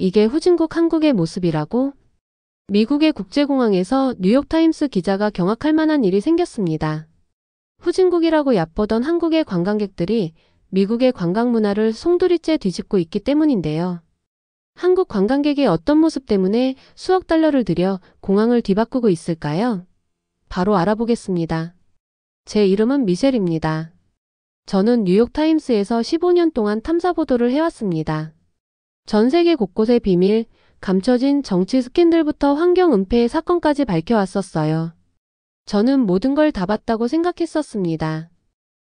이게 후진국 한국의 모습이라고? 미국의 국제공항에서 뉴욕타임스 기자가 경악할 만한 일이 생겼습니다. 후진국이라고 얕보던 한국의 관광객들이 미국의 관광 문화를 송두리째 뒤집고 있기 때문인데요. 한국 관광객의 어떤 모습 때문에 수억 달러를 들여 공항을 뒤바꾸고 있을까요? 바로 알아보겠습니다. 제 이름은 미셸입니다. 저는 뉴욕타임스에서 15년 동안 탐사 보도를 해왔습니다. 전 세계 곳곳의 비밀, 감춰진 정치 스캔들부터 환경 은폐의 사건까지 밝혀왔었어요. 저는 모든 걸 다 봤다고 생각했었습니다.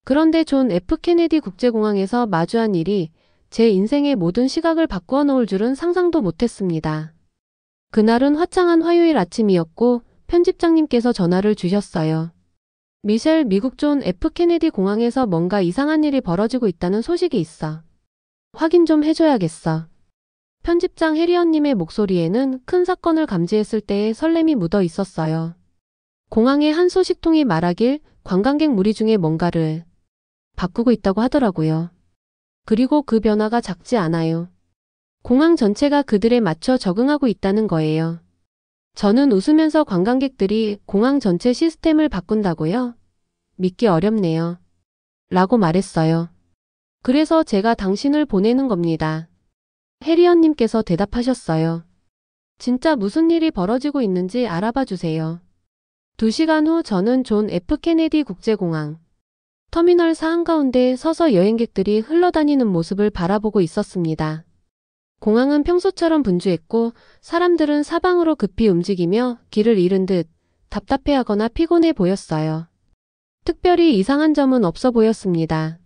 그런데 존 F 케네디 국제공항에서 마주한 일이 제 인생의 모든 시각을 바꾸어 놓을 줄은 상상도 못했습니다. 그날은 화창한 화요일 아침이었고 편집장님께서 전화를 주셨어요. 미셸, 미국 존 F 케네디 공항에서 뭔가 이상한 일이 벌어지고 있다는 소식이 있어. 확인 좀 해줘야겠어. 편집장 해리언님의 목소리에는 큰 사건을 감지했을 때의 설렘이 묻어 있었어요. 공항의 한 소식통이 말하길 관광객 무리 중에 뭔가를 바꾸고 있다고 하더라고요. 그리고 그 변화가 작지 않아요. 공항 전체가 그들에 맞춰 적응하고 있다는 거예요. 저는 웃으면서 관광객들이 공항 전체 시스템을 바꾼다고요? 믿기 어렵네요. 라고 말했어요. 그래서 제가 당신을 보내는 겁니다. 해리언님께서 대답하셨어요. 진짜 무슨 일이 벌어지고 있는지 알아봐 주세요. 2시간 후 저는 존 F 케네디 국제공항 터미널 4 한가운데 서서 여행객들이 흘러다니는 모습을 바라보고 있었습니다. 공항은 평소처럼 분주했고 사람들은 사방으로 급히 움직이며 길을 잃은 듯 답답해하거나 피곤해 보였어요. 특별히 이상한 점은 없어 보였습니다.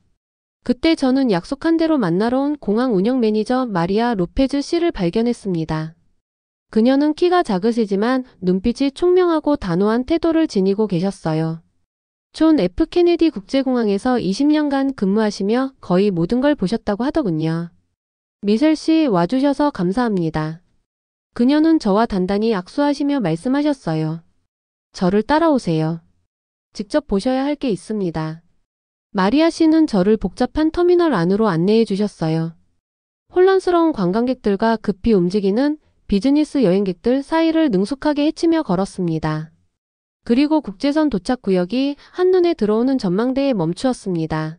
그때 저는 약속한 대로 만나러 온 공항 운영 매니저 마리아 로페즈 씨를 발견했습니다. 그녀는 키가 작으시지만 눈빛이 총명하고 단호한 태도를 지니고 계셨어요. 존 F 케네디 국제공항에서 20년간 근무하시며 거의 모든 걸 보셨다고 하더군요. 미셸 씨 와주셔서 감사합니다. 그녀는 저와 단단히 악수하시며 말씀하셨어요. 저를 따라오세요. 직접 보셔야 할 게 있습니다. 마리아 씨는 저를 복잡한 터미널 안으로 안내해 주셨어요. 혼란스러운 관광객들과 급히 움직이는 비즈니스 여행객들 사이를 능숙하게 헤치며 걸었습니다. 그리고 국제선 도착 구역이 한눈에 들어오는 전망대에 멈추었습니다.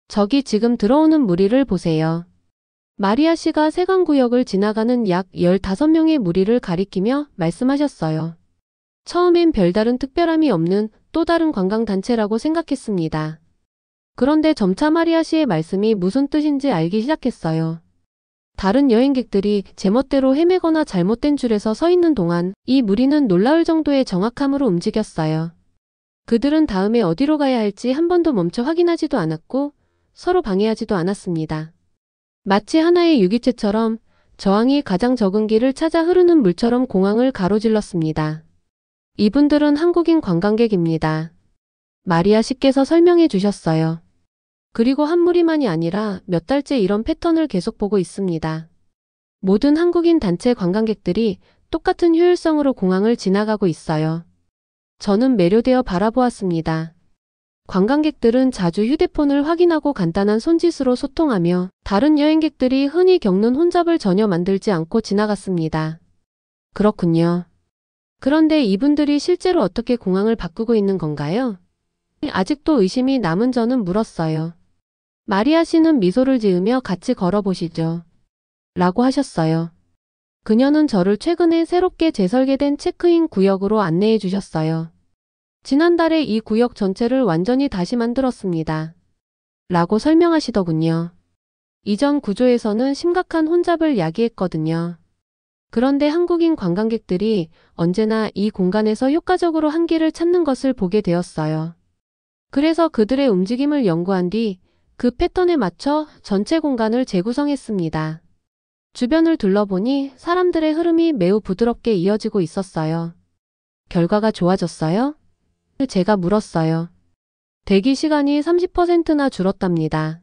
저기 지금 들어오는 무리를 보세요. 마리아 씨가 세관구역을 지나가는 약 15명의 무리를 가리키며 말씀하셨어요. 처음엔 별다른 특별함이 없는 또 다른 관광단체라고 생각했습니다. 그런데 점차 마리아 씨의 말씀이 무슨 뜻인지 알기 시작했어요. 다른 여행객들이 제멋대로 헤매거나 잘못된 줄에서 서 있는 동안 이 무리는 놀라울 정도의 정확함으로 움직였어요. 그들은 다음에 어디로 가야 할지 한 번도 멈춰 확인하지도 않았고 서로 방해하지도 않았습니다. 마치 하나의 유기체처럼 저항이 가장 적은 길을 찾아 흐르는 물처럼 공항을 가로질렀습니다. 이분들은 한국인 관광객입니다. 마리아 씨께서 설명해 주셨어요. 그리고 한 무리만이 아니라 몇 달째 이런 패턴을 계속 보고 있습니다. 모든 한국인 단체 관광객들이 똑같은 효율성으로 공항을 지나가고 있어요. 저는 매료되어 바라보았습니다. 관광객들은 자주 휴대폰을 확인하고 간단한 손짓으로 소통하며 다른 여행객들이 흔히 겪는 혼잡을 전혀 만들지 않고 지나갔습니다. 그렇군요. 그런데 이분들이 실제로 어떻게 공항을 바꾸고 있는 건가요? 아직도 의심이 남은 저는 물었어요. 마리아 씨는 미소를 지으며 같이 걸어보시죠. 라고 하셨어요. 그녀는 저를 최근에 새롭게 재설계된 체크인 구역으로 안내해 주셨어요. 지난달에 이 구역 전체를 완전히 다시 만들었습니다. 라고 설명하시더군요. 이전 구조에서는 심각한 혼잡을 야기했거든요. 그런데 한국인 관광객들이 언제나 이 공간에서 효과적으로 한계를 찾는 것을 보게 되었어요. 그래서 그들의 움직임을 연구한 뒤 그 패턴에 맞춰 전체 공간을 재구성했습니다. 주변을 둘러보니 사람들의 흐름이 매우 부드럽게 이어지고 있었어요. 결과가 좋아졌어요? 제가 물었어요. 대기 시간이 30%나 줄었답니다.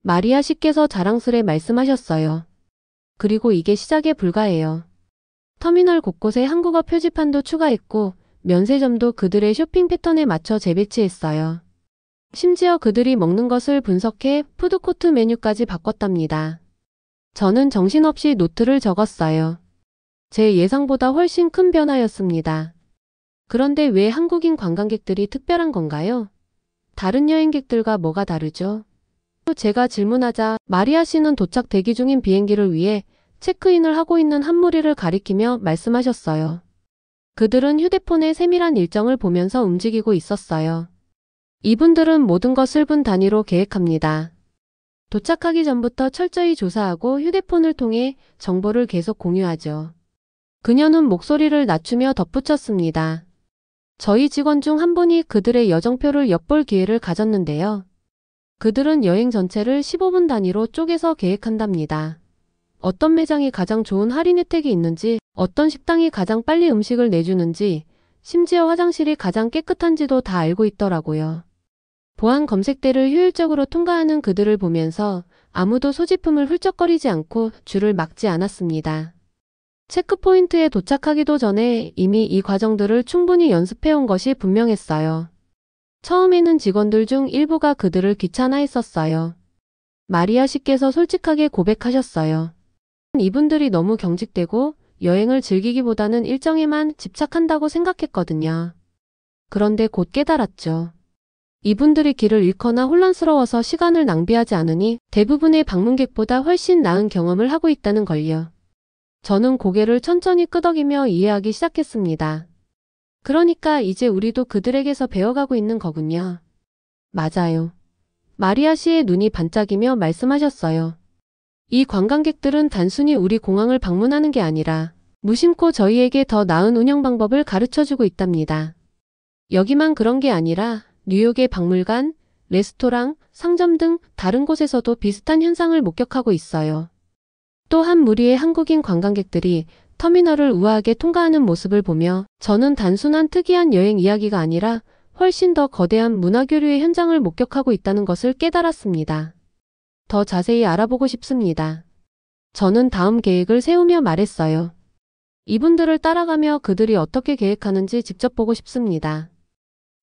마리아 씨께서 자랑스레 말씀하셨어요. 그리고 이게 시작에 불과해요. 터미널 곳곳에 한국어 표지판도 추가했고 면세점도 그들의 쇼핑 패턴에 맞춰 재배치했어요. 심지어 그들이 먹는 것을 분석해 푸드코트 메뉴까지 바꿨답니다. 저는 정신없이 노트를 적었어요. 제 예상보다 훨씬 큰 변화였습니다. 그런데 왜 한국인 관광객들이 특별한 건가요? 다른 여행객들과 뭐가 다르죠? 또 제가 질문하자 마리아 씨는 도착 대기 중인 비행기를 위해 체크인을 하고 있는 한 무리를 가리키며 말씀하셨어요. 그들은 휴대폰의 세밀한 일정을 보면서 움직이고 있었어요. 이분들은 모든 것을 분 단위로 계획합니다. 도착하기 전부터 철저히 조사하고 휴대폰을 통해 정보를 계속 공유하죠. 그녀는 목소리를 낮추며 덧붙였습니다. 저희 직원 중 한 분이 그들의 여정표를 엿볼 기회를 가졌는데요. 그들은 여행 전체를 15분 단위로 쪼개서 계획한답니다. 어떤 매장이 가장 좋은 할인 혜택이 있는지, 어떤 식당이 가장 빨리 음식을 내주는지, 심지어 화장실이 가장 깨끗한지도 다 알고 있더라고요. 보안 검색대를 효율적으로 통과하는 그들을 보면서 아무도 소지품을 훌쩍거리지 않고 줄을 막지 않았습니다. 체크포인트에 도착하기도 전에 이미 이 과정들을 충분히 연습해온 것이 분명했어요. 처음에는 직원들 중 일부가 그들을 귀찮아했었어요. 마리아 씨께서 솔직하게 고백하셨어요. 이분들이 너무 경직되고 여행을 즐기기보다는 일정에만 집착한다고 생각했거든요. 그런데 곧 깨달았죠. 이분들이 길을 잃거나 혼란스러워서 시간을 낭비하지 않으니 대부분의 방문객보다 훨씬 나은 경험을 하고 있다는 걸요. 저는 고개를 천천히 끄덕이며 이해하기 시작했습니다. 그러니까 이제 우리도 그들에게서 배워가고 있는 거군요. 맞아요. 마리아 씨의 눈이 반짝이며 말씀하셨어요. 이 관광객들은 단순히 우리 공항을 방문하는 게 아니라 무심코 저희에게 더 나은 운영 방법을 가르쳐주고 있답니다. 여기만 그런 게 아니라 뉴욕의 박물관, 레스토랑, 상점 등 다른 곳에서도 비슷한 현상을 목격하고 있어요. 또 한 무리의 한국인 관광객들이 터미널을 우아하게 통과하는 모습을 보며 저는 단순한 특이한 여행 이야기가 아니라 훨씬 더 거대한 문화교류의 현장을 목격하고 있다는 것을 깨달았습니다. 더 자세히 알아보고 싶습니다. 저는 다음 계획을 세우며 말했어요. 이분들을 따라가며 그들이 어떻게 계획하는지 직접 보고 싶습니다.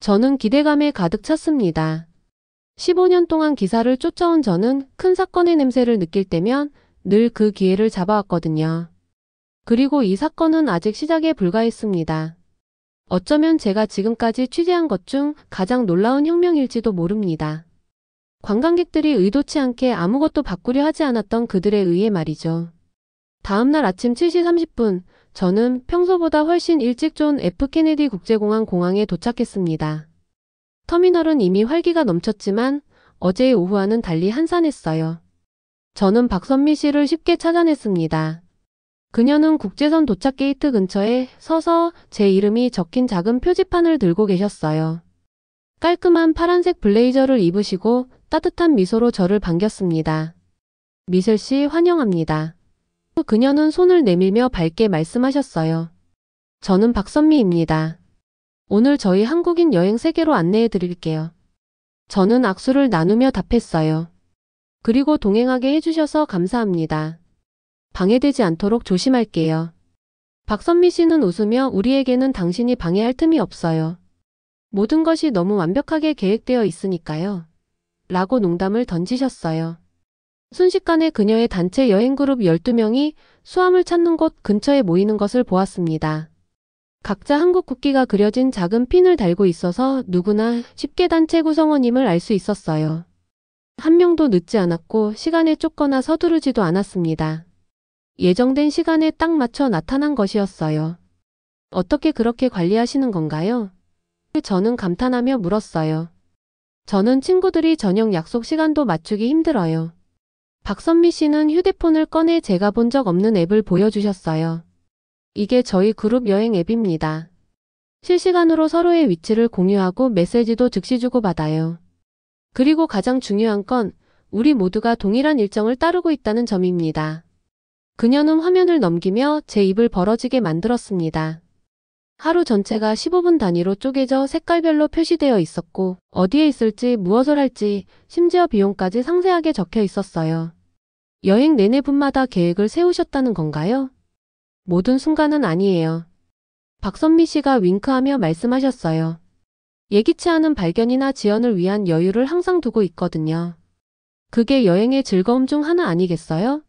저는 기대감에 가득 찼습니다. 15년 동안 기사를 쫓아온 저는 큰 사건의 냄새를 느낄 때면 늘 그 기회를 잡아왔거든요. 그리고 이 사건은 아직 시작에 불과했습니다. 어쩌면 제가 지금까지 취재한 것 중 가장 놀라운 혁명일지도 모릅니다. 관광객들이 의도치 않게 아무것도 바꾸려 하지 않았던 그들에 의해 말이죠. 다음날 아침 7시 30분, 저는 평소보다 훨씬 일찍 존 F 케네디 국제공항 공항에 도착했습니다. 터미널은 이미 활기가 넘쳤지만 어제의 오후와는 달리 한산했어요. 저는 박선미 씨를 쉽게 찾아냈습니다. 그녀는 국제선 도착 게이트 근처에 서서 제 이름이 적힌 작은 표지판을 들고 계셨어요. 깔끔한 파란색 블레이저를 입으시고 따뜻한 미소로 저를 반겼습니다. 미셀 씨 환영합니다. 그녀는 손을 내밀며 밝게 말씀하셨어요. 저는 박선미입니다. 오늘 저희 한국인 여행 세계로 안내해 드릴게요. 저는 악수를 나누며 답했어요. 그리고 동행하게 해주셔서 감사합니다. 방해되지 않도록 조심할게요. 박선미 씨는 웃으며 우리에게는 당신이 방해할 틈이 없어요. 모든 것이 너무 완벽하게 계획되어 있으니까요. 라고 농담을 던지셨어요. 순식간에 그녀의 단체 여행그룹 12명이 수암을 찾는 곳 근처에 모이는 것을 보았습니다. 각자 한국 국기가 그려진 작은 핀을 달고 있어서 누구나 쉽게 단체 구성원임을 알 수 있었어요. 한 명도 늦지 않았고 시간에 쫓거나 서두르지도 않았습니다. 예정된 시간에 딱 맞춰 나타난 것이었어요. 어떻게 그렇게 관리하시는 건가요? 저는 감탄하며 물었어요. 저는 친구들이 저녁 약속 시간도 맞추기 힘들어요. 박선미 씨는 휴대폰을 꺼내 제가 본 적 없는 앱을 보여주셨어요. 이게 저희 그룹 여행 앱입니다. 실시간으로 서로의 위치를 공유하고 메시지도 즉시 주고받아요. 그리고 가장 중요한 건 우리 모두가 동일한 일정을 따르고 있다는 점입니다. 그녀는 화면을 넘기며 제 입을 벌어지게 만들었습니다. 하루 전체가 15분 단위로 쪼개져 색깔별로 표시되어 있었고 어디에 있을지 무엇을 할지 심지어 비용까지 상세하게 적혀 있었어요. 여행 내내 분마다 계획을 세우셨다는 건가요? 모든 순간은 아니에요. 박선미 씨가 윙크하며 말씀하셨어요. 예기치 않은 발견이나 지연을 위한 여유를 항상 두고 있거든요. 그게 여행의 즐거움 중 하나 아니겠어요?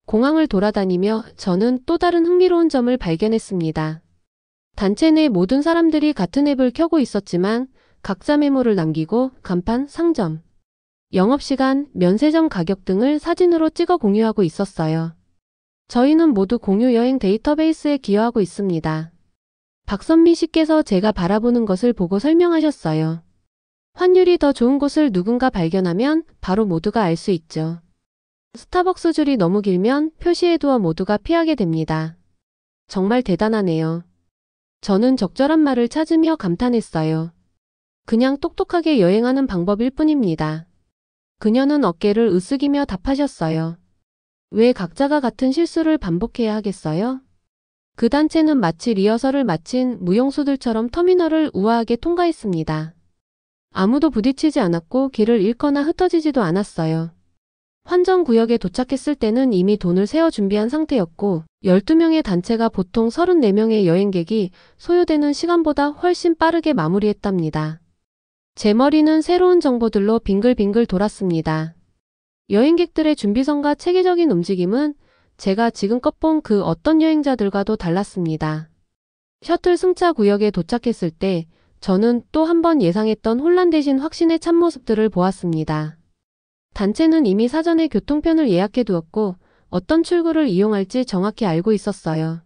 공항을 돌아다니며 저는 또 다른 흥미로운 점을 발견했습니다. 단체 내 모든 사람들이 같은 앱을 켜고 있었지만 각자 메모를 남기고 간판, 상점, 영업시간, 면세점 가격 등을 사진으로 찍어 공유하고 있었어요. 저희는 모두 공유 여행 데이터베이스에 기여하고 있습니다. 박선미 씨께서 제가 바라보는 것을 보고 설명하셨어요. 환율이 더 좋은 곳을 누군가 발견하면 바로 모두가 알 수 있죠. 스타벅스 줄이 너무 길면 표시해두어 모두가 피하게 됩니다. 정말 대단하네요. 저는 적절한 말을 찾으며 감탄했어요. 그냥 똑똑하게 여행하는 방법일 뿐입니다. 그녀는 어깨를 으쓱이며 답하셨어요. 왜 각자가 같은 실수를 반복해야 하겠어요? 그 단체는 마치 리허설을 마친 무용수들처럼 터미널을 우아하게 통과했습니다. 아무도 부딪히지 않았고 길을 잃거나 흩어지지도 않았어요. 환전구역에 도착했을 때는 이미 돈을 세어 준비한 상태였고 12명의 단체가 보통 34명의 여행객이 소요되는 시간보다 훨씬 빠르게 마무리했답니다. 제 머리는 새로운 정보들로 빙글빙글 돌았습니다. 여행객들의 준비성과 체계적인 움직임은 제가 지금껏 본 그 어떤 여행자들과도 달랐습니다. 셔틀 승차 구역에 도착했을 때 저는 또 한 번 예상했던 혼란 대신 확신의 참모습들을 보았습니다. 단체는 이미 사전에 교통편을 예약해 두었고 어떤 출구를 이용할지 정확히 알고 있었어요.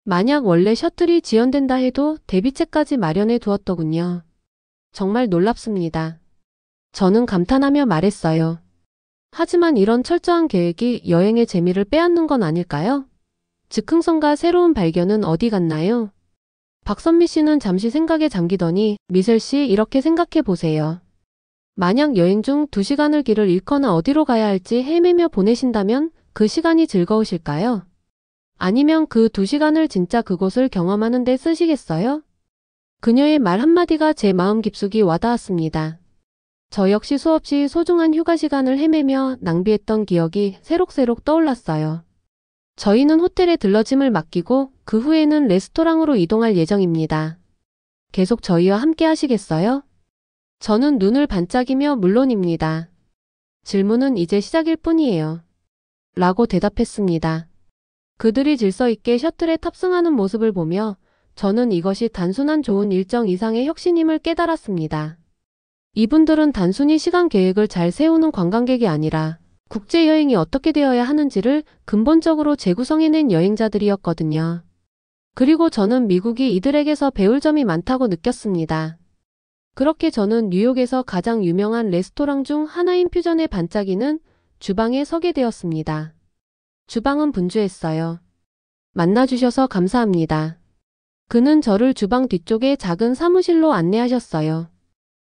만약 원래 셔틀이 지연된다 해도 대비책까지 마련해 두었더군요. 정말 놀랍습니다. 저는 감탄하며 말했어요. 하지만 이런 철저한 계획이 여행의 재미를 빼앗는 건 아닐까요? 즉흥성과 새로운 발견은 어디 갔나요? 박선미 씨는 잠시 생각에 잠기더니 미셀 씨 이렇게 생각해 보세요. 만약 여행 중 2시간을 길을 잃거나 어디로 가야 할지 헤매며 보내신다면 그 시간이 즐거우실까요? 아니면 그 2시간을 진짜 그곳을 경험하는 데 쓰시겠어요? 그녀의 말 한마디가 제 마음 깊숙이 와닿았습니다. 저 역시 수없이 소중한 휴가 시간을 헤매며 낭비했던 기억이 새록새록 떠올랐어요. 저희는 호텔에 들러 짐을 맡기고 그 후에는 레스토랑으로 이동할 예정입니다. 계속 저희와 함께 하시겠어요? 저는 눈을 반짝이며 물론입니다. 질문은 이제 시작일 뿐이에요. 라고 대답했습니다. 그들이 질서 있게 셔틀에 탑승하는 모습을 보며 저는 이것이 단순한 좋은 일정 이상의 혁신임을 깨달았습니다. 이분들은 단순히 시간 계획을 잘 세우는 관광객이 아니라 국제여행이 어떻게 되어야 하는지를 근본적으로 재구성해낸 여행자들이었거든요. 그리고 저는 미국이 이들에게서 배울 점이 많다고 느꼈습니다. 그렇게 저는 뉴욕에서 가장 유명한 레스토랑 중 하나인 퓨전의 반짝이는 주방에 서게 되었습니다. 주방은 분주했어요. 만나주셔서 감사합니다. 그는 저를 주방 뒤쪽의 작은 사무실로 안내하셨어요.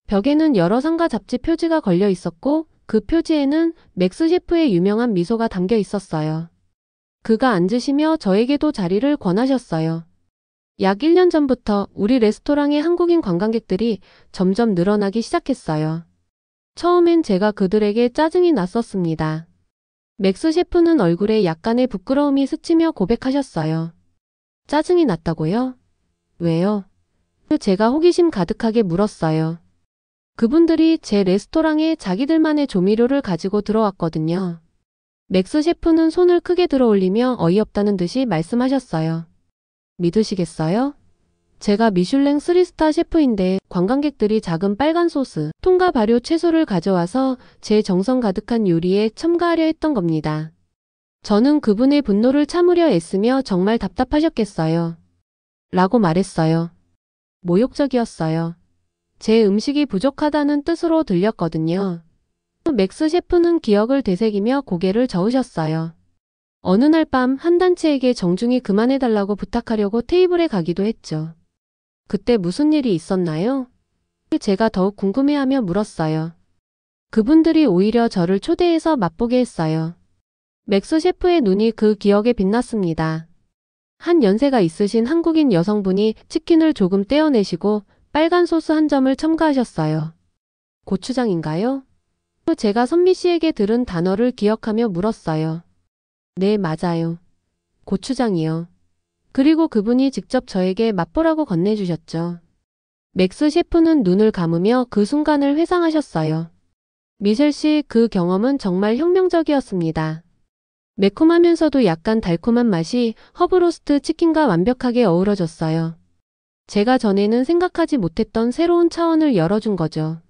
벽에는 여러 상과 잡지 표지가 걸려 있었고 그 표지에는 맥스 셰프의 유명한 미소가 담겨 있었어요. 그가 앉으시며 저에게도 자리를 권하셨어요. 약 1년 전부터 우리 레스토랑의 한국인 관광객들이 점점 늘어나기 시작했어요. 처음엔 제가 그들에게 짜증이 났었습니다. 맥스 셰프는 얼굴에 약간의 부끄러움이 스치며 고백하셨어요. 짜증이 났다고요? 왜요? 제가 호기심 가득하게 물었어요. 그분들이 제 레스토랑에 자기들만의 조미료를 가지고 들어왔거든요. 맥스 셰프는 손을 크게 들어 올리며 어이없다는 듯이 말씀하셨어요. 믿으시겠어요? 제가 미슐랭 3스타 셰프인데 관광객들이 작은 빨간 소스, 통과 발효 채소를 가져와서 제 정성 가득한 요리에 첨가하려 했던 겁니다. 저는 그분의 분노를 참으려 애쓰며 정말 답답하셨겠어요. 라고 말했어요. 모욕적이었어요. 제 음식이 부족하다는 뜻으로 들렸거든요. 맥스 셰프는 기억을 되새기며 고개를 저으셨어요. 어느 날 밤 한 단체에게 정중히 그만해달라고 부탁하려고 테이블에 가기도 했죠. 그때 무슨 일이 있었나요? 제가 더욱 궁금해하며 물었어요. 그분들이 오히려 저를 초대해서 맛보게 했어요. 맥스 셰프의 눈이 그 기억에 빛났습니다. 한 연세가 있으신 한국인 여성분이 치킨을 조금 떼어내시고 빨간 소스 한 점을 첨가하셨어요. 고추장인가요? 제가 선미 씨에게 들은 단어를 기억하며 물었어요. 네, 맞아요. 고추장이요. 그리고 그분이 직접 저에게 맛보라고 건네주셨죠. 맥스 셰프는 눈을 감으며 그 순간을 회상하셨어요. 미셸 씨, 그 경험은 정말 혁명적이었습니다. 매콤하면서도 약간 달콤한 맛이 허브로스트 치킨과 완벽하게 어우러졌어요. 제가 전에는 생각하지 못했던 새로운 차원을 열어준 거죠.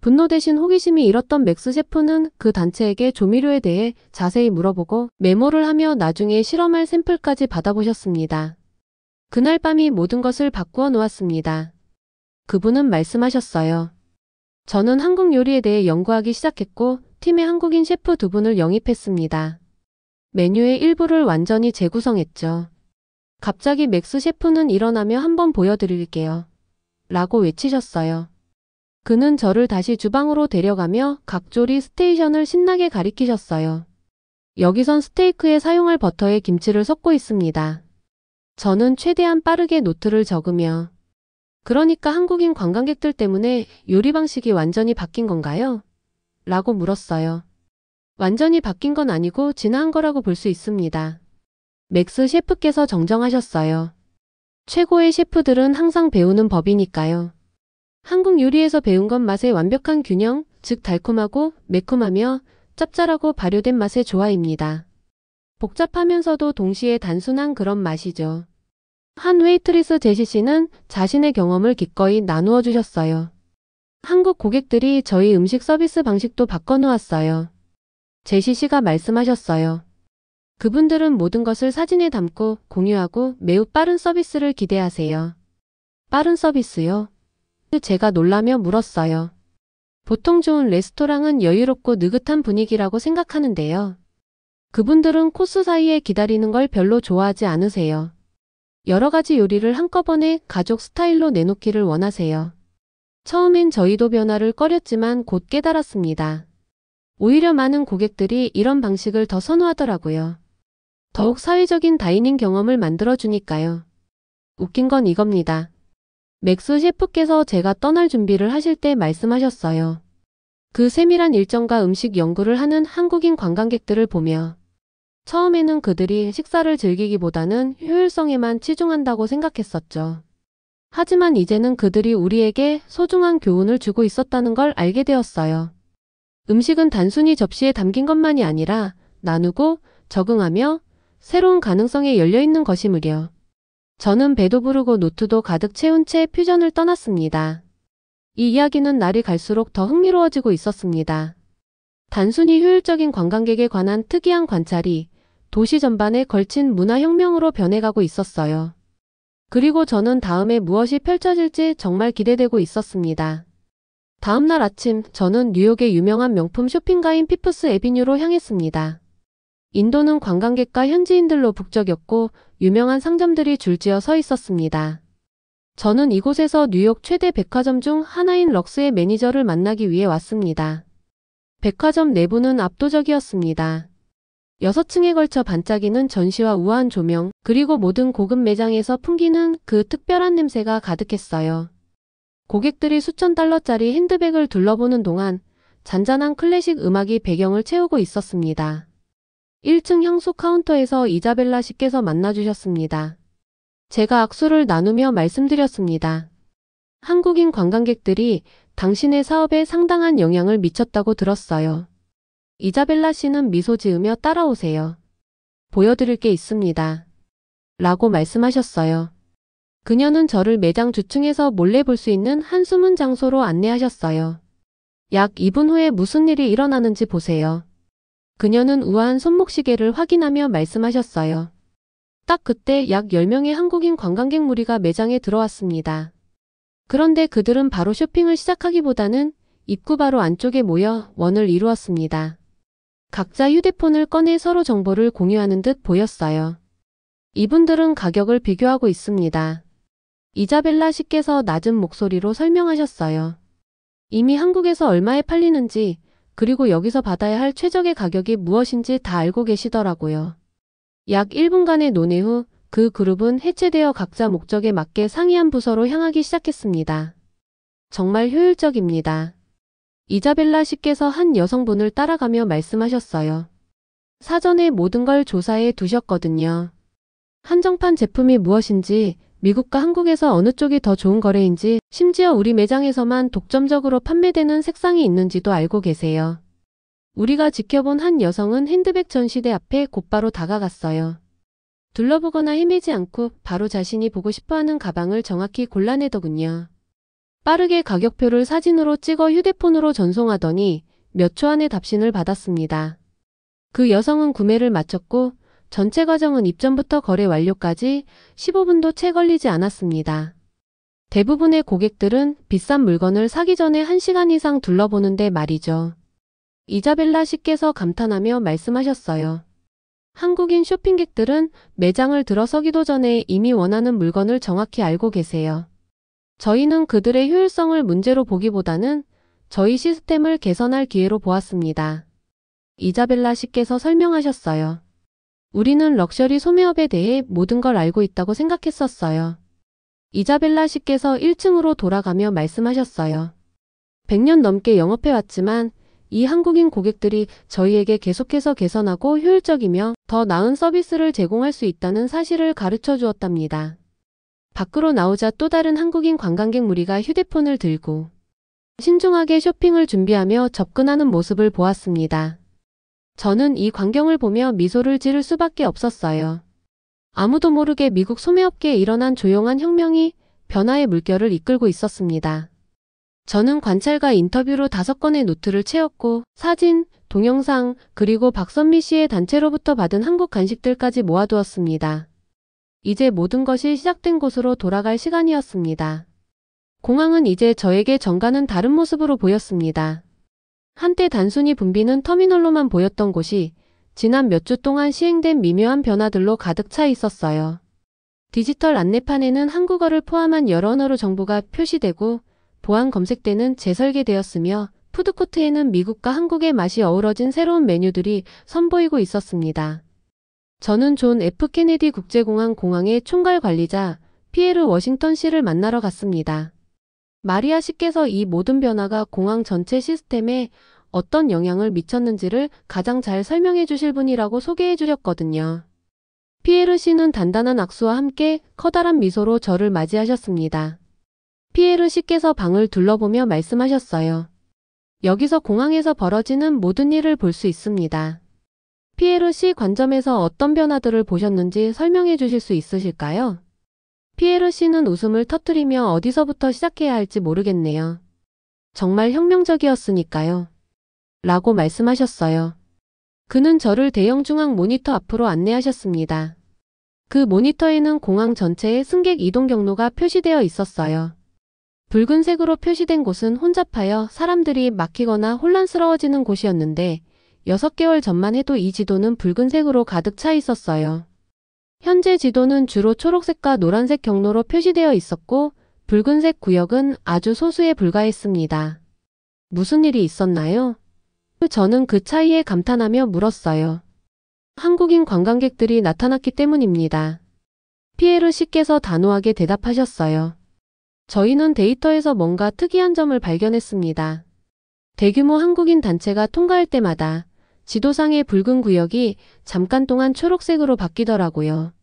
분노 대신 호기심이 일었던 맥스 셰프는 그 단체에게 조미료에 대해 자세히 물어보고 메모를 하며 나중에 실험할 샘플까지 받아보셨습니다. 그날 밤이 모든 것을 바꾸어 놓았습니다. 그분은 말씀하셨어요. 저는 한국 요리에 대해 연구하기 시작했고 팀에 한국인 셰프 2분을 영입했습니다. 메뉴의 일부를 완전히 재구성했죠. 갑자기 맥스 셰프는 일어나며 한번 보여드릴게요. 라고 외치셨어요. 그는 저를 다시 주방으로 데려가며 각조리 스테이션을 신나게 가리키셨어요. 여기선 스테이크에 사용할 버터에 김치를 섞고 있습니다. 저는 최대한 빠르게 노트를 적으며 그러니까 한국인 관광객들 때문에 요리 방식이 완전히 바뀐 건가요? 라고 물었어요. 완전히 바뀐 건 아니고 진화한 거라고 볼 수 있습니다. 맥스 셰프께서 정정하셨어요. 최고의 셰프들은 항상 배우는 법이니까요. 한국 요리에서 배운 건 맛의 완벽한 균형, 즉 달콤하고 매콤하며 짭짤하고 발효된 맛의 조화입니다. 복잡하면서도 동시에 단순한 그런 맛이죠. 한 웨이트리스 제시 씨는 자신의 경험을 기꺼이 나누어 주셨어요. 한국 고객들이 저희 음식 서비스 방식도 바꿔놓았어요. 제시 씨가 말씀하셨어요. 그분들은 모든 것을 사진에 담고 공유하고 매우 빠른 서비스를 기대하세요. 빠른 서비스요? 제가 놀라며 물었어요. 보통 좋은 레스토랑은 여유롭고 느긋한 분위기라고 생각하는데요. 그분들은 코스 사이에 기다리는 걸 별로 좋아하지 않으세요. 여러 가지 요리를 한꺼번에 가족 스타일로 내놓기를 원하세요. 처음엔 저희도 변화를 꺼렸지만 곧 깨달았습니다. 오히려 많은 고객들이 이런 방식을 더 선호하더라고요. 더욱 사회적인 다이닝 경험을 만들어주니까요. 웃긴 건 이겁니다. 맥스 셰프께서 제가 떠날 준비를 하실 때 말씀하셨어요. 그 세밀한 일정과 음식 연구를 하는 한국인 관광객들을 보며 처음에는 그들이 식사를 즐기기보다는 효율성에만 치중한다고 생각했었죠. 하지만 이제는 그들이 우리에게 소중한 교훈을 주고 있었다는 걸 알게 되었어요. 음식은 단순히 접시에 담긴 것만이 아니라 나누고 적응하며 새로운 가능성에 열려있는 것이므려. 저는 배도 부르고 노트도 가득 채운 채 퓨전을 떠났습니다. 이 이야기는 날이 갈수록 더 흥미로워지고 있었습니다. 단순히 효율적인 관광객에 관한 특이한 관찰이 도시 전반에 걸친 문화혁명으로 변해가고 있었어요. 그리고 저는 다음에 무엇이 펼쳐질지 정말 기대되고 있었습니다. 다음 날 아침 저는 뉴욕의 유명한 명품 쇼핑가인 피프스 애비뉴로 향했습니다. 인도는 관광객과 현지인들로 북적였고 유명한 상점들이 줄지어 서 있었습니다. 저는 이곳에서 뉴욕 최대 백화점 중 하나인 럭스의 매니저를 만나기 위해 왔습니다. 백화점 내부는 압도적이었습니다. 6층에 걸쳐 반짝이는 전시와 우아한 조명, 그리고 모든 고급 매장에서 풍기는 그 특별한 냄새가 가득했어요. 고객들이 수천 달러짜리 핸드백을 둘러보는 동안 잔잔한 클래식 음악이 배경을 채우고 있었습니다. 1층 향수 카운터에서 이자벨라 씨께서 만나주셨습니다. 제가 악수를 나누며 말씀드렸습니다. 한국인 관광객들이 당신의 사업에 상당한 영향을 미쳤다고 들었어요. 이자벨라 씨는 미소 지으며 따라오세요. 보여드릴 게 있습니다. 라고 말씀하셨어요. 그녀는 저를 매장 주층에서 몰래 볼 수 있는 한 숨은 장소로 안내하셨어요. 약 2분 후에 무슨 일이 일어나는지 보세요. 그녀는 우아한 손목시계를 확인하며 말씀하셨어요. 딱 그때 약 10명의 한국인 관광객 무리가 매장에 들어왔습니다. 그런데 그들은 바로 쇼핑을 시작하기보다는 입구 바로 안쪽에 모여 원을 이루었습니다. 각자 휴대폰을 꺼내 서로 정보를 공유하는 듯 보였어요. 이분들은 가격을 비교하고 있습니다. 이자벨라 씨께서 낮은 목소리로 설명하셨어요. 이미 한국에서 얼마에 팔리는지, 그리고 여기서 받아야 할 최적의 가격이 무엇인지 다 알고 계시더라고요. 약 1분간의 논의 후 그 그룹은 해체되어 각자 목적에 맞게 상이한 부서로 향하기 시작했습니다. 정말 효율적입니다. 이자벨라 씨께서 한 여성분을 따라가며 말씀하셨어요. 사전에 모든 걸 조사해 두셨거든요. 한정판 제품이 무엇인지, 미국과 한국에서 어느 쪽이 더 좋은 거래인지, 심지어 우리 매장에서만 독점적으로 판매되는 색상이 있는지도 알고 계세요. 우리가 지켜본 한 여성은 핸드백 전시대 앞에 곧바로 다가갔어요. 둘러보거나 헤매지 않고 바로 자신이 보고 싶어하는 가방을 정확히 골라내더군요. 빠르게 가격표를 사진으로 찍어 휴대폰으로 전송하더니 몇 초 안에 답신을 받았습니다. 그 여성은 구매를 마쳤고 전체 과정은 입점부터 거래 완료까지 15분도 채 걸리지 않았습니다. 대부분의 고객들은 비싼 물건을 사기 전에 1시간 이상 둘러보는데 말이죠. 이자벨라 씨께서 감탄하며 말씀하셨어요. 한국인 쇼핑객들은 매장을 들어서기도 전에 이미 원하는 물건을 정확히 알고 계세요. 저희는 그들의 효율성을 문제로 보기보다는 저희 시스템을 개선할 기회로 보았습니다. 이자벨라 씨께서 설명하셨어요. 우리는 럭셔리 소매업에 대해 모든 걸 알고 있다고 생각했었어요. 이자벨라 씨께서 1층으로 돌아가며 말씀하셨어요. 100년 넘게 영업해왔지만 이 한국인 고객들이 저희에게 계속해서 개선하고 효율적이며 더 나은 서비스를 제공할 수 있다는 사실을 가르쳐 주었답니다. 밖으로 나오자 또 다른 한국인 관광객 무리가 휴대폰을 들고 신중하게 쇼핑을 준비하며 접근하는 모습을 보았습니다. 저는 이 광경을 보며 미소를 지을 수밖에 없었어요. 아무도 모르게 미국 소매업계에 일어난 조용한 혁명이 변화의 물결을 이끌고 있었습니다. 저는 관찰과 인터뷰로 5건의 노트를 채웠고 사진, 동영상, 그리고 박선미 씨의 단체로부터 받은 한국 간식들까지 모아두었습니다. 이제 모든 것이 시작된 곳으로 돌아갈 시간이었습니다. 공항은 이제 저에게 정가는 다른 모습으로 보였습니다. 한때 단순히 붐비는 터미널로만 보였던 곳이 지난 몇 주 동안 시행된 미묘한 변화들로 가득 차 있었어요. 디지털 안내판에는 한국어를 포함한 여러 언어로 정보가 표시되고 보안 검색대는 재설계되었으며 푸드코트에는 미국과 한국의 맛이 어우러진 새로운 메뉴들이 선보이고 있었습니다. 저는 존 F 케네디 국제공항 공항의 총괄 관리자 피에르 워싱턴 씨를 만나러 갔습니다. 마리아 씨께서 이 모든 변화가 공항 전체 시스템에 어떤 영향을 미쳤는지를 가장 잘 설명해 주실 분이라고 소개해 주셨거든요. 피에르 씨는 단단한 악수와 함께 커다란 미소로 저를 맞이하셨습니다. 피에르 씨께서 방을 둘러보며 말씀하셨어요. 여기서 공항에서 벌어지는 모든 일을 볼 수 있습니다. 피에르 씨 관점에서 어떤 변화들을 보셨는지 설명해 주실 수 있으실까요? 피에르 씨는 웃음을 터뜨리며 어디서부터 시작해야 할지 모르겠네요. 정말 혁명적이었으니까요. 라고 말씀하셨어요. 그는 저를 대형 중앙 모니터 앞으로 안내하셨습니다. 그 모니터에는 공항 전체의 승객 이동 경로가 표시되어 있었어요. 붉은색으로 표시된 곳은 혼잡하여 사람들이 막히거나 혼란스러워지는 곳이었는데 6개월 전만 해도 이 지도는 붉은색으로 가득 차 있었어요. 현재 지도는 주로 초록색과 노란색 경로로 표시되어 있었고 붉은색 구역은 아주 소수에 불과했습니다. 무슨 일이 있었나요? 저는 그 차이에 감탄하며 물었어요. 한국인 관광객들이 나타났기 때문입니다. 피에르 씨께서 단호하게 대답하셨어요. 저희는 데이터에서 뭔가 특이한 점을 발견했습니다. 대규모 한국인 단체가 통과할 때마다 지도상의 붉은 구역이 잠깐 동안 초록색으로 바뀌더라고요.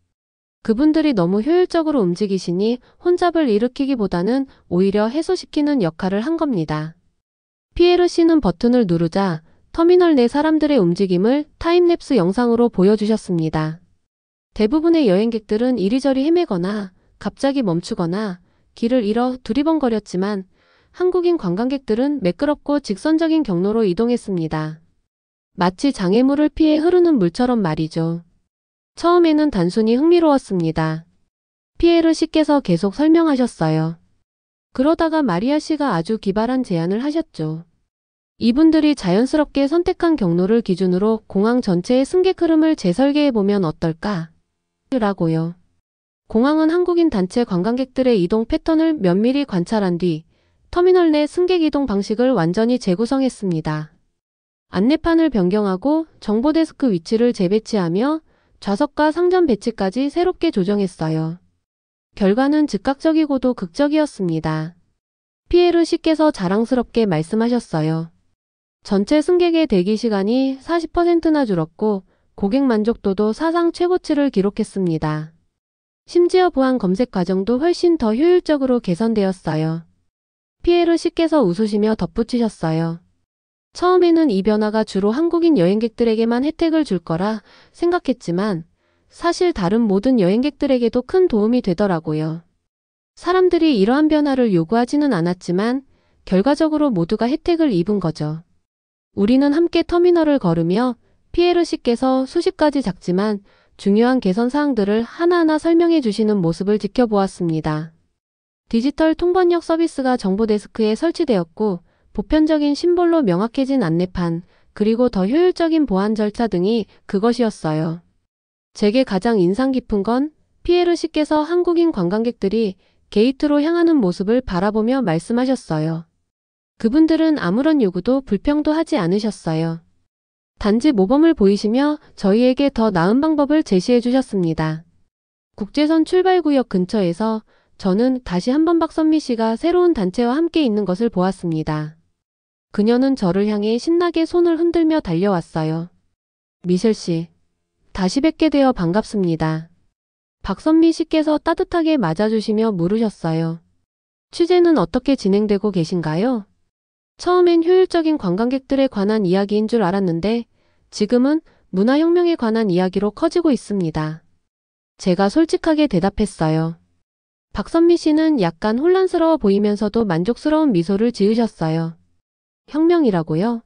그분들이 너무 효율적으로 움직이시니 혼잡을 일으키기보다는 오히려 해소시키는 역할을 한 겁니다. 피에르 씨는 버튼을 누르자 터미널 내 사람들의 움직임을 타임랩스 영상으로 보여주셨습니다. 대부분의 여행객들은 이리저리 헤매거나 갑자기 멈추거나 길을 잃어 두리번거렸지만 한국인 관광객들은 매끄럽고 직선적인 경로로 이동했습니다. 마치 장애물을 피해 흐르는 물처럼 말이죠. 처음에는 단순히 흥미로웠습니다. 피에르 씨께서 계속 설명하셨어요. 그러다가 마리아 씨가 아주 기발한 제안을 하셨죠. 이분들이 자연스럽게 선택한 경로를 기준으로 공항 전체의 승객 흐름을 재설계해보면 어떨까? 라고요. 공항은 한국인 단체 관광객들의 이동 패턴을 면밀히 관찰한 뒤 터미널 내 승객 이동 방식을 완전히 재구성했습니다. 안내판을 변경하고 정보 데스크 위치를 재배치하며 좌석과 상점 배치까지 새롭게 조정했어요. 결과는 즉각적이고도 극적이었습니다. 피에르 씨께서 자랑스럽게 말씀하셨어요. 전체 승객의 대기 시간이 40%나 줄었고 고객 만족도도 사상 최고치를 기록했습니다. 심지어 보안 검색 과정도 훨씬 더 효율적으로 개선되었어요. 피에르 씨께서 웃으시며 덧붙이셨어요. 처음에는 이 변화가 주로 한국인 여행객들에게만 혜택을 줄 거라 생각했지만 사실 다른 모든 여행객들에게도 큰 도움이 되더라고요. 사람들이 이러한 변화를 요구하지는 않았지만 결과적으로 모두가 혜택을 입은 거죠. 우리는 함께 터미널을 걸으며 피에르 씨께서 수십 가지 작지만 중요한 개선 사항들을 하나하나 설명해 주시는 모습을 지켜보았습니다. 디지털 통번역 서비스가 정보 데스크에 설치되었고 보편적인 심볼로 명확해진 안내판, 그리고 더 효율적인 보안 절차 등이 그것이었어요. 제게 가장 인상 깊은 건 피에르 씨께서 한국인 관광객들이 게이트로 향하는 모습을 바라보며 말씀하셨어요. 그분들은 아무런 요구도 불평도 하지 않으셨어요. 단지 모범을 보이시며 저희에게 더 나은 방법을 제시해 주셨습니다. 국제선 출발구역 근처에서 저는 다시 한번 박선미 씨가 새로운 단체와 함께 있는 것을 보았습니다. 그녀는 저를 향해 신나게 손을 흔들며 달려왔어요. 미셸 씨, 다시 뵙게 되어 반갑습니다. 박선미 씨께서 따뜻하게 맞아주시며 물으셨어요. 취재는 어떻게 진행되고 계신가요? 처음엔 효율적인 관광객들에 관한 이야기인 줄 알았는데 지금은 문화혁명에 관한 이야기로 커지고 있습니다. 제가 솔직하게 대답했어요. 박선미 씨는 약간 혼란스러워 보이면서도 만족스러운 미소를 지으셨어요. 혁명이라고요?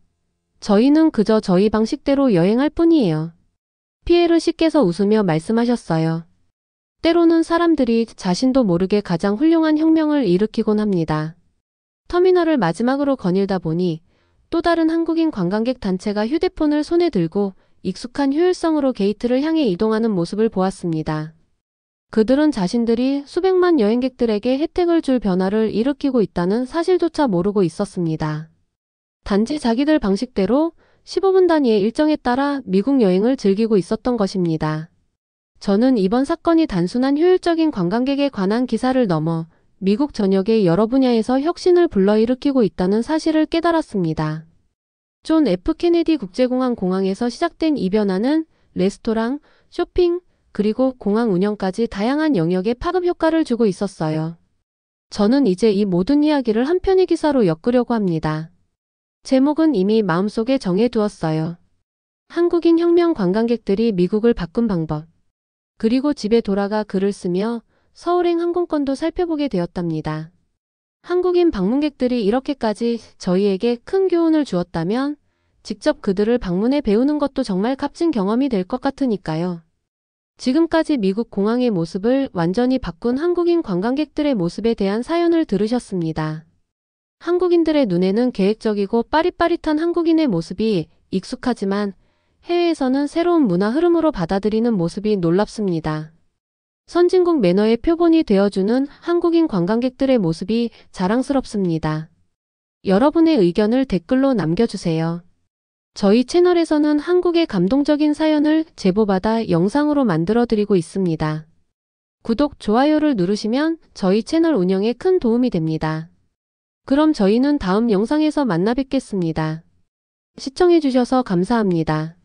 저희는 그저 저희 방식대로 여행할 뿐이에요. 피에르 씨께서 웃으며 말씀하셨어요. 때로는 사람들이 자신도 모르게 가장 훌륭한 혁명을 일으키곤 합니다. 터미널을 마지막으로 거닐다 보니 또 다른 한국인 관광객 단체가 휴대폰을 손에 들고 익숙한 효율성으로 게이트를 향해 이동하는 모습을 보았습니다. 그들은 자신들이 수백만 여행객들에게 혜택을 줄 변화를 일으키고 있다는 사실조차 모르고 있었습니다. 단지 자기들 방식대로 15분 단위의 일정에 따라 미국 여행을 즐기고 있었던 것입니다. 저는 이번 사건이 단순한 효율적인 관광객에 관한 기사를 넘어 미국 전역의 여러 분야에서 혁신을 불러일으키고 있다는 사실을 깨달았습니다. 존 F 케네디 국제공항 공항에서 시작된 이 변화는 레스토랑, 쇼핑, 그리고 공항 운영까지 다양한 영역에 파급 효과를 주고 있었어요. 저는 이제 이 모든 이야기를 한 편의 기사로 엮으려고 합니다. 제목은 이미 마음속에 정해두었어요. 한국인 혁명 관광객들이 미국을 바꾼 방법. 그리고 집에 돌아가 글을 쓰며 서울행 항공권도 살펴보게 되었답니다. 한국인 방문객들이 이렇게까지 저희에게 큰 교훈을 주었다면 직접 그들을 방문해 배우는 것도 정말 값진 경험이 될 것 같으니까요. 지금까지 미국 공항의 모습을 완전히 바꾼 한국인 관광객들의 모습에 대한 사연을 들으셨습니다. 한국인들의 눈에는 계획적이고 빠릿빠릿한 한국인의 모습이 익숙하지만 해외에서는 새로운 문화 흐름으로 받아들이는 모습이 놀랍습니다. 선진국 매너의 표본이 되어주는 한국인 관광객들의 모습이 자랑스럽습니다. 여러분의 의견을 댓글로 남겨주세요. 저희 채널에서는 한국의 감동적인 사연을 제보받아 영상으로 만들어드리고 있습니다. 구독, 좋아요를 누르시면 저희 채널 운영에 큰 도움이 됩니다. 그럼 저희는 다음 영상에서 만나 뵙겠습니다. 시청해주셔서 감사합니다.